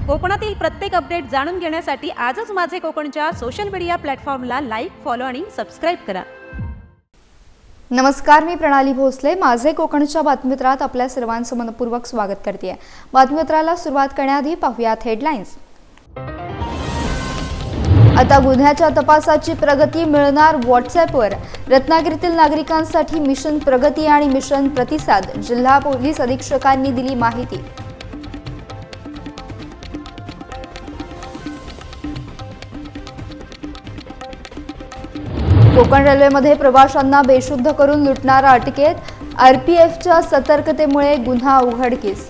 कोकणातील प्रत्येक अपडेट जाणून घेण्यासाठी आजच माझे कोकणच्या सोशल मीडिया प्लॅटफॉर्मला लाईक, फॉलो आणि सबस्क्राइब करा। नमस्कार, मी प्रणाली भोसले। माझे कोकणच्या बातमीपत्रात आपल्या सर्वांचं मनपूर्वक स्वागत करते। बातमीपत्राला सुरुवात करण्याआधी पाहूयात हेडलाईन्स। आता गुन्ह्याच्या तपासाची प्रगती मिळणार व्हॉट्सॲपवर। रत्नागिरीतील नागरिकांसाठी मिशन प्रगती आणि मिशन प्रतिसाद, जिल्हा पोलीस अधीक्षकांनी दिली माहिती। कोकण रेल्वेमध्ये प्रवाशांना बेशुद्ध करून लुटणारा अटकेत, आरपीएफच्या सतर्कतेमुळे गुन्हा उघडकीस।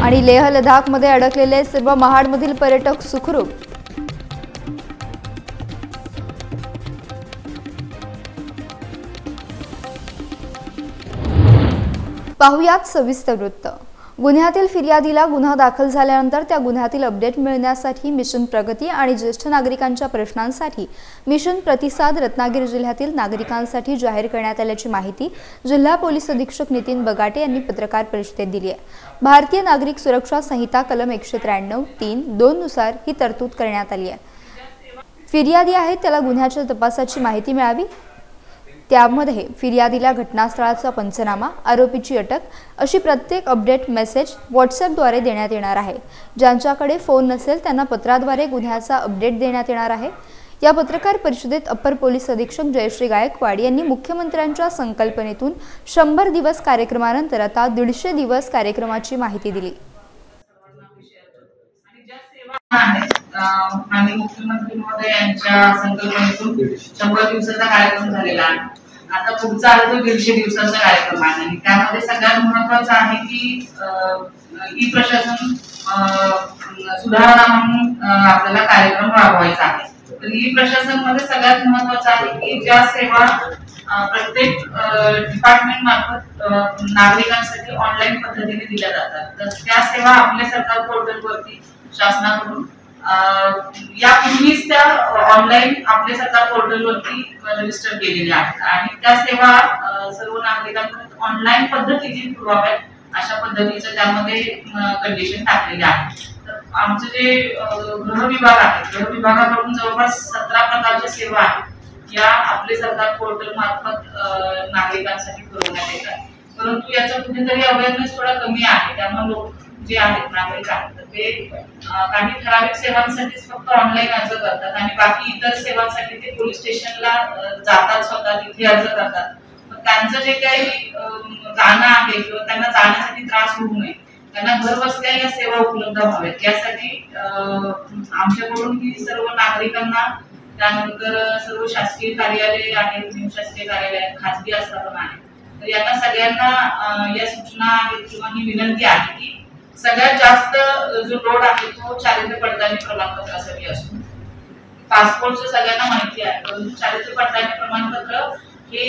आणि लेह लडाखमध्ये अडकलेले सर्व महाडमधील पर्यटक सुखरूप। पाहुयात सविस्तर वृत्त। गुन्ह्यातील फिर्यादीला गुन्हा दाखल झाल्यानंतर त्या गुन्ह्यातील अपडेट मिळण्यासाठी मिशन प्रगती आणि ज्येष्ठ नागरिकांच्या प्रश्नांसाठी मिशन प्रतिसाद रत्नागिरी जिल्ह्यातील नागरिकांसाठी जाहीर करण्यात आल्याची माहिती जिल्हा पोलीस अधीक्षक नितीन बगाटे यांनी पत्रकार परिषदेत दिली आहे। भारतीय नागरिक सुरक्षा संहिता कलम 193(3)(2) नुसार ही तरतूद करण्यात आली आहे। फिर्यादी आहे त्याला गुन्ह्याच्या तपासाची माहिती मिळावी, त्यामध्ये फिर्यादीला घटनास्थळाचा पंचनामा, आरोपीची अटक अशी प्रत्येक अपडेट मेसेज व्हॉट्सॲपद्वारे देण्यात येणार आहे। ज्यांच्याकडे फोन नसेल त्यांना पत्राद्वारे गुन्ह्याचा अपडेट देण्यात येणार आहे। या पत्रकार परिषदेत अप्पर पोलीस अधीक्षक जयश्री गायकवाड यांनी मुख्यमंत्र्यांच्या संकल्पनेतून 100 दिवस कार्यक्रमानंतर आता 150 दिवस कार्यक्रमाची माहिती दिली। आणि मुख्यमंत्री महोदय यांच्या संकल्पनेतून 100 दिवसाचा कार्यक्रम झालेला आहे। आता पुढचा आहे तो 150 दिवसाचा कार्यक्रम आहे आणि त्यामध्ये सगळ्यात महत्त्वाचं आहे की ई प्रशासन सुधारणा म्हणून आपल्याला कार्यक्रम राबवायचा आहे। तर ई प्रशासन मध्ये सगळ्यात महत्त्वाचं आहे की ज्या सेवा प्रत्येक डिपार्टमेंट मार्फत नागरिकांसाठी ऑनलाईन पद्धतीने दिल्या जातात, तर त्या सेवा आपल्या सरकार पोर्टलवरती शासनाकडून यापूर्वीच त्या ऑनलाईन आपल्या सरकार पोर्टलवरती रजिस्टर केलेल्या आहेत आणि त्या सेवा सर्व नागरिकांपर्यंत ऑनलाईन पद्धतीने पुरवाव्यात अशा पद्धतीचं त्यामध्ये कंडिशन टाकलेले आहे। तर आमचं जे गृह विभाग आहे, गृह विभागाकडून जवळपास 17 प्रकारच्या सेवा आहेत या आपले सरकार पोर्टल मार्फत नागरिकांसाठी पुरवण्यात येतात, परंतु याचा कुठेतरी अवेअरनेस थोडा कमी आहे। त्यामुळे लोक जे आहेत नागरिक आहेत ते काही ठराविक सेवांसाठी फक्त ऑनलाईन अर्ज करतात आणि बाकी इतर सेवांसाठी ते पोलीस स्टेशनला जातात, स्वतः तिथे अर्ज करतात। त्यांचं जे काही जाणं आहे किंवा त्यांना जाण्यासाठी त्रास होऊ नये, त्यांना घर बसल्या या सेवा उपलब्ध व्हाव्यात यासाठी आमच्याकडून ही सर्व नागरिकांना, त्यानंतर सर्व शासकीय कार्यालय आहेत, निमशासकीय कार्यालय आहेत, खासगी आस्थापना आहेत, तर यांना सगळ्यांना या सूचना आहेत किंवा ही विनंती आहे की सगळ्यात जास्त जो लोड आहे तो चारित्र्य पडताळणी प्रमाणपत्रासाठी असतो। पासपोर्टचं सगळ्यांना माहिती आहे, परंतु चारित्र्य पडताळणी प्रमाणपत्र हे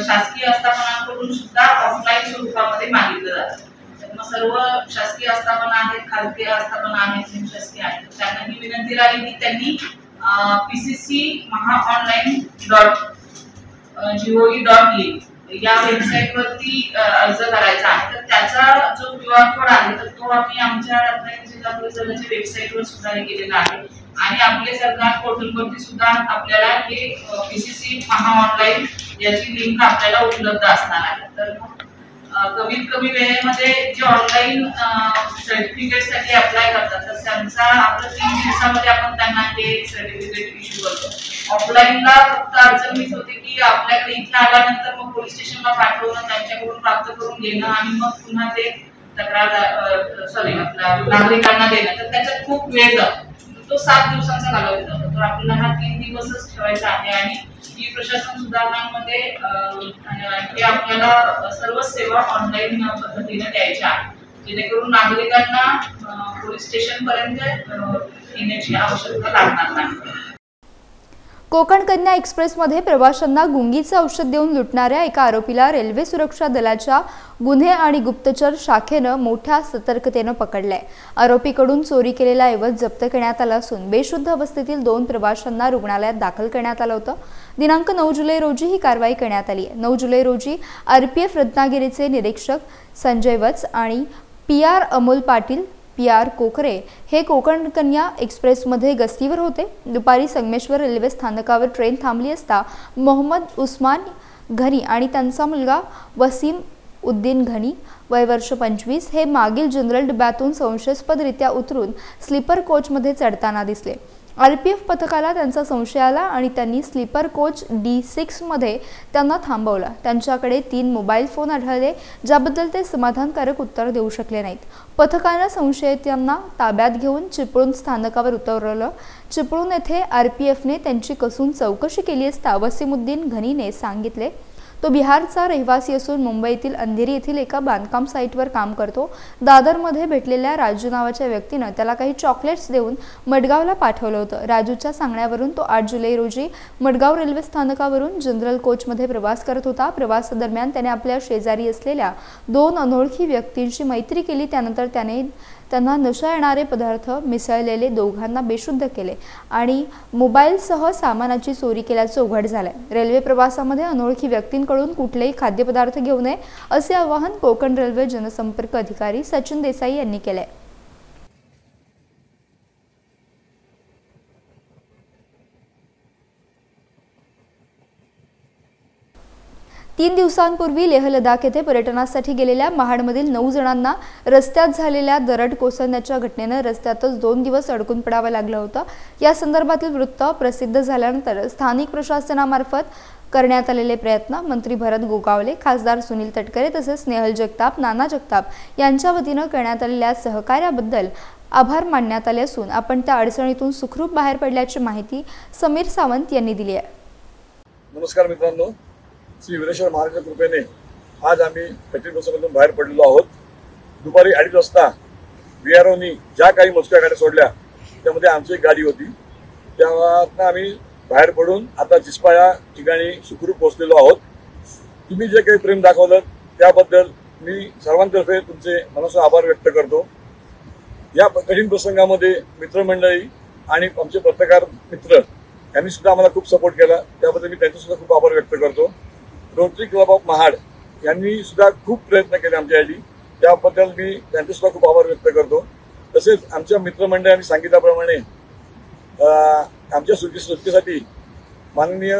शासकीय आस्थापनांकडून सुद्धा ऑफलाईन स्वरूपामध्ये मागितलं जातं। तर मग सर्व शासकीय आस्थापना आहेत, खासगी आस्थापना आहेत, निमशासकीय आहेत, त्यांना ही विनंती राहील की त्यांनी pcc.mahaonline.gov.in या वेबसाईट वरती अर्ज करायचा आहे। तर त्याचा जो QR कोड आहे तर तो आम्ही आमच्या रत्नागिरी जिल्हा पोलीस दलाच्या वेबसाईट वर सुद्धा केलेला आहे आणि आपले सरकार पोर्टल वरती सुद्धा आपल्याला हे PCC महाऑनलाईन याची लिंक आपल्याला उपलब्ध असणार आहे। तर कमीत कमी वेळेमध्ये जे ऑनलाईन सर्टिफिकेट साठी अप्लाय करतात तर त्यांचा आपल्या 3 दिवसामध्ये आपण त्यांना हे सर्टिफिकेट इश्यू करतो। ऑफलाईनला फक्त अडचण हीच होते की आपल्याकडे इथे आल्यानंतर मग पोलीस स्टेशनला पाठवणं, त्यांच्याकडून प्राप्त करून घेणं आणि मग पुन्हा ते नागरिकांना देणं, तर त्याच्यात खूप वेळ जातो। तो 7 दिवसांचा कालावधी जातो, तर आपल्याला हा 3 दिवसच ठेवायचा आहे आणि ई प्रशासन सुधारणांमध्ये आपल्याला सर्व सेवा ऑनलाईन पद्धतीने द्यायच्या आहेत, जेणेकरून नागरिकांना पोलीस स्टेशन पर्यंत येण्याची आवश्यकता लागणार नाही। कोकण कन्या एक्सप्रेसमध्ये प्रवाशांना गुंगीचे औषध देऊन लुटणाऱ्या एका आरोपीला रेल्वे सुरक्षा दलाच्या गुन्हे आणि गुप्तचर शाखेनं मोठ्या सतर्कतेनं पकडलंय। आरोपीकडून चोरी केलेला ऐवज जप्त करण्यात आला असून बेशुद्ध अवस्थेतील 2 प्रवाशांना रुग्णालयात दाखल करण्यात आलं होतं। दिनांक 9 जुलै रोजी ही कारवाई करण्यात आली आहे। 9 जुलै रोजी आरपीएफ रत्नागिरीचे निरीक्षक संजय वत्स आणि PR अमोल पाटील PR कोकरे हे कोकण कन्या एक्सप्रेसमध्ये गस्तीवर होते। दुपारी संगमेश्वर रेल्वे स्थानकावर ट्रेन थांबली असता मोहम्मद उस्मान घनी आणि त्यांचा मुलगा वसीम उद्दीन घनी वय वर्ष 25 हे मागील जनरल डब्यातून संशयास्पदरित्या उतरून स्लीपर कोचमध्ये चढताना दिसले। आरपीएफ पथकाला त्यांचा संशय आला आणि त्यांनी स्लीपर कोच D6 मध्ये त्यांना थांबवलं। त्यांच्याकडे 3 मोबाईल फोन आढळले, ज्याबद्दल ते समाधानकारक उत्तर देऊ शकले नाहीत। पथकाने संशयितांना ताब्यात घेऊन चिपळूण स्थानकावर उतरवलं। चिपळूण येथे आरपीएफने त्यांची कसून चौकशी केली असता वसीमुद्दीन घनीने सांगितले तो बिहारचा रहिवासी असून मुंबईतील अंधेरी येथील एका बांधकाम साइटवर काम करतो। दादरमध्ये भेटलेल्या राजू नावाच्या व्यक्तीने त्याला काही चॉकलेट्स देऊन मडगावला पाठवलं होतं। राजूच्या सांगण्यावरून तो 8 जुलै रोजी मडगाव रेल्वे स्थानकावरून जनरल कोचमध्ये प्रवास करत होता। प्रवासादरम्यान त्याने आपल्या शेजारी असलेल्या 2 अनोळखी व्यक्तींशी मैत्री केली। त्यानंतर त्याने त्यांना नशा येणारे पदार्थ मिसळलेले दोघांना बेशुद्ध केले आणि मोबाईलसह सामानाची चोरी केल्याचे उघड झाले। रेल्वे प्रवासामध्ये अनोळखी व्यक्तींकडून कुठलेही खाद्यपदार्थ घेऊ नये असे आवाहन कोकण रेल्वे जनसंपर्क अधिकारी सचिन देसाई यांनी केले। 3 दिवसांपूर्वी लेह लडाख येथे पर्यटनासाठी गेलेल्या महाडमधील 9 जणांना रस्त्यात झालेल्या दरड कोसळण्याच्या घटनेने रस्त्यातच 2 दिवस अडकून पडावं लागलं होतं। या संदर्भातील वृत्त प्रसिद्ध झाल्यानंतर स्थानिक प्रशासनामार्फत करण्यात आलेले प्रयत्न मंत्री भरत गोगावले, खासदार सुनील तटकरे तसेच स्नेहल जगताप, नाना जगताप यांच्या वतीने करण्यात आलेल्या सहकार्याबद्दल आभार मानण्यात आले असून आपण त्या अडचणीतून सुखरूप बाहेर पडल्याची माहिती समीर सावंत यांनी दिली आहे। नमस्कार मित्रांनो, श्री वीरेश्वर महाराजांच्या कृपेने आज आम्ही कठीण प्रसंगातून बाहेर पडलेलो आहोत। दुपारी 2:30 वाजता VROनी ज्या काही मोजक्या गाड्या सोडल्या त्यामध्ये आमची एक गाडी होती। त्यातून आम्ही बाहेर पडून आता जिस्पा या ठिकाणी सुखरूप पोहोचलेलो आहोत। तुम्ही जे काही प्रेम दाखवलं त्याबद्दल मी सर्वांतर्फे तुमचे मनस्वी आभार व्यक्त करतो। या कठीण प्रसंगामध्ये मित्रमंडळी आणि आमचे पत्रकार मित्र यांनी सुद्धा आम्हाला खूप सपोर्ट केला, त्याबद्दल मी त्यांचे सुद्धा खूप आभार व्यक्त करतो। रोटरी क्लब ऑफ महाड यांनी सुद्धा खूप प्रयत्न केले आमच्यासाठी, त्याबद्दल मी त्यांचे सुद्धा खूप आभार व्यक्त करतो। तसेच आमच्या मित्रमंडळांनी सांगितल्याप्रमाणे आमच्या सुटकेसाठी माननीय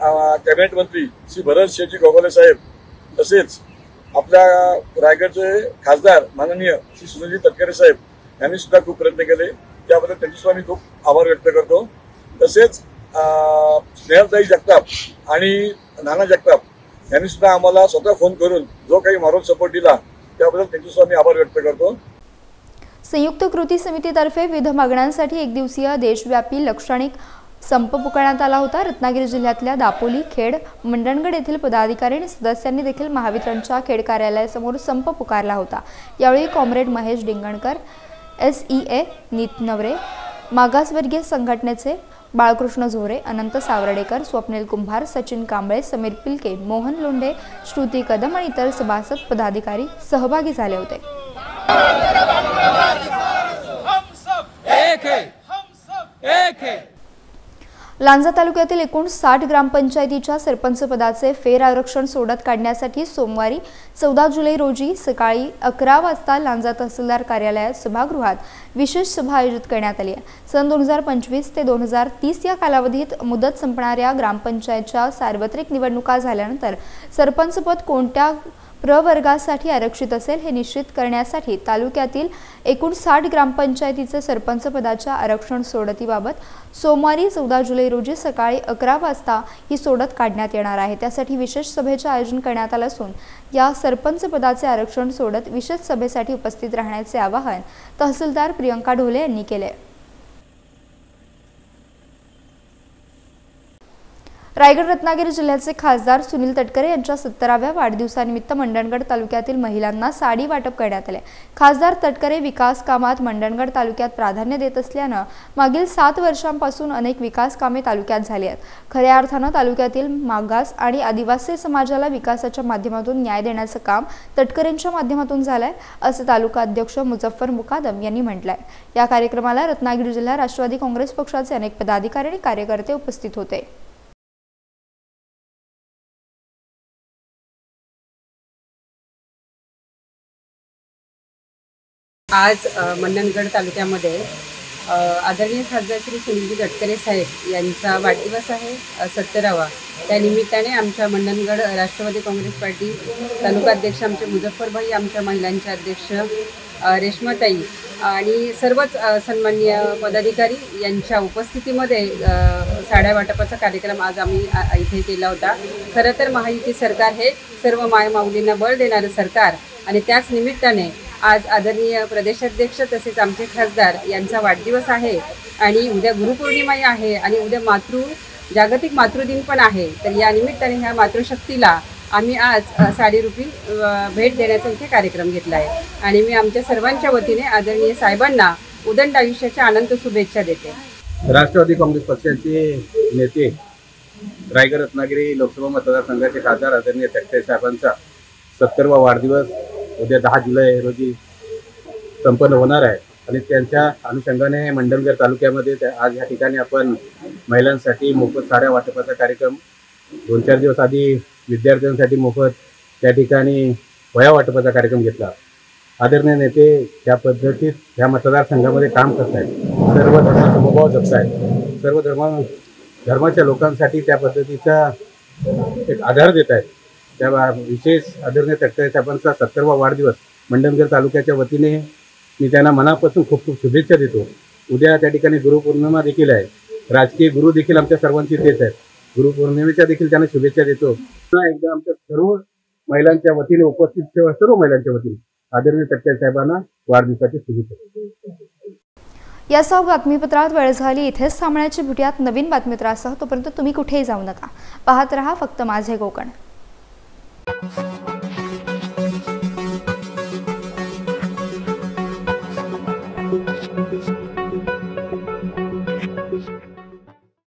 कॅबिनेट मंत्री श्री भरत शेठजी गोगावले साहेब तसेच आपल्या रायगडचे खासदार माननीय श्री सुनीलजी तटकरे साहेब यांनी सुद्धा खूप प्रयत्न केले, त्याबद्दल त्यांचे सुद्धा मी खूप आभार व्यक्त करतो। तसेच स्नेहलताई जगताप आणि नाना जगताप यांनी सुद्धा आम्हाला स्वतः फोन करून जो काही मॉरल सपोर्ट दिला त्याबद्दल त्यांचे सुद्धा मी आभार व्यक्त करतो। संयुक्त कृती समितीतर्फे विविध मागण्यांसाठी एक दिवसीय देशव्यापी लाक्षणिक संप पुकारण्यात आला होता। रत्नागिरी जिल्ह्यातल्या दापोली, खेड, मंडणगड येथील पदाधिकारी आणि सदस्यांनी देखील महावितरणच्या खेड कार्यालयासमोर संप पुकारला होता। यावेळी कॉम्रेड महेश डिंगणकर, SEA नीत नवरे, मागासवर्गीय संघटनेचे बाळकृष्ण झोरे, अनंत सावर्डेकर, स्वप्नील कुंभार, सचिन कांबळे, समीर पिलके, मोहन लोंढे, श्रुती कदम आणि इतर सभासद पदाधिकारी सहभागी झाले होते। लांजा तालुक्यातील एकूण 60 ग्रामपंचायतीच्या सरपंच पदाचे फेर आरक्षण सोडत काढण्यासाठी सोमवारी 14 जुलै रोजी सकाळी 11 वाजता लांजा तहसीलदार कार्यालयात सभागृहात विशेष सभा आयोजित करण्यात आली आहे। सन 2025 ते 2030 या कालावधीत मुदत संपणाऱ्या ग्रामपंचायतच्या सार्वत्रिक निवडणुका झाल्यानंतर सरपंच पद कोणत्या प्रवर्गासाठी आरक्षित असेल हे निश्चित करण्यासाठी तालुक्यातील एकूण 60 ग्रामपंचायतीचे सरपंच पदाच्या आरक्षण सोडतीबाबत सोमवारी 14 जुलै रोजी सकाळी 11 वाजता ही सोडत काढण्यात येणार आहे। त्यासाठी विशेष सभेचे आयोजन करण्यात आले असून या सरपंच पदाचे आरक्षण सोडत विशेष सभेसाठी उपस्थित राहण्याचे आवाहन तहसीलदार प्रियंका ढोले यांनी केले। रायगड रत्नागिरी जिल्ह्याचे खासदार सुनील तटकरे यांच्या 70व्या वाढदिवसानिमित्त मंडणगड तालुक्यातील महिलांना साडी वाटप करण्यात आले। खासदार तटकरे विकास कामात मंडणगड तालुक्यात प्राधान्य देत असल्याने मागील 7 वर्षांपासून अनेक विकास कामे तालुक्यात झाली आहेत। खऱ्या अर्थाने तालुक्यातील मागास आणि आदिवासी समाजाला विकासाच्या माध्यमातून न्याय देण्याचे काम तटकरेंच्या माध्यमातून झालंय, असे तालुका अध्यक्ष मुझफ्फर मुकादम यांनी म्हटलंय। या कार्यक्रमाला रत्नागिरी जिल्हा राष्ट्रवादी काँग्रेस पक्षाचे अनेक पदाधिकारी आणि कार्यकर्ते उपस्थित होते। आज मंडणगड तालुक्यामध्ये आदरणीय खासदार श्री सुनीलजी तटकरे साहेब यांचा वाढदिवस आहे 70वा। त्या निमित्ताने आमच्या मंडणगड राष्ट्रवादी काँग्रेस पार्टी तालुका अध्यक्ष आमचे मुझफ्फरभाई, आमच्या महिलांचे अध्यक्ष रेश्माताई आणि सर्वच सन्माननीय पदाधिकारी यांच्या उपस्थितीमध्ये साड्या वाटपाचा कार्यक्रम आज आम्ही इथे केला होता। खरं तर महायुती सरकार हे सर्व मायमाऊलींना बळ देणारं सरकार आणि त्याच निमित्ताने आज आदरणीय प्रदेशाध्यक्ष तसेच आमचे खासदार यांचा वाढदिवस आहे आणि उद्या गुरुपौर्णिमाही आहे आणि उद्या जागतिक मातृदिन पण आहे। तर या निमित्ताने ह्या मातृशक्तीला आम्ही आज साडीरूपी भेट देण्याचा इथे कार्यक्रम घेतला आहे आणि मी आमच्या सर्वांच्या वतीने आदरणीय साहेबांना उदंड आयुष्याच्या अनंत शुभेच्छा देते। राष्ट्रवादी काँग्रेस पक्षाचे नेते रायगड रत्नागिरी लोकसभा मतदारसंघाचे खासदार आदरणीय तटकरे साहेबांचा 70वा वाढदिवस उद्या 10 जुलै रोजी संपन्न होणार आहे आणि त्यांच्या अनुषंगाने मंडणगड तालुक्यामध्ये आज या ठिकाणी आपण महिलांसाठी मोफत साड्या वाटपाचा कार्यक्रम 2-4 दिवस आधी विद्यार्थ्यांसाठी मोफत त्या ठिकाणी वह्या वाटपाचा कार्यक्रम घेतला। आदरणीय नेते त्या पद्धतीत ह्या मतदारसंघामध्ये काम करत आहेत, सर्व धर्मसमभाव जपत आहेत, सर्व धर्माच्या लोकांसाठी त्या पद्धतीचा एक आधार देत आहेत। त्या विशेष आदरणीय तटकरे साहेबांचा 70वा वाढदिवस मंडणगड तालुक्याच्या वतीने मी त्यांना मनापासून खूप खूप शुभेच्छा देतो। उद्या त्या ठिकाणी गुरुपौर्णिमा देखील आहे, राजकीय गुरु देखील आमच्या सर्वांची तेच आहेत। गुरुपौर्णिमेच्या देखील त्यांना शुभेच्छा देतो। पुन्हा एकदा आमच्या सर्व महिलांच्या वतीने उपस्थित सर्व महिलांच्या वतीने आदरणीय तटकरे साहेबांना वाढदिवसाची शुभेच्छा। यासह बातमीपत्रात वेळ झाली इथेच थांबण्याची भेटूयात नवीन बातमीपत्रासह। तोपर्यंत तुम्ही कुठेही जाऊ नका, पाहत रहा फक्त माझे कोकण। Thank you.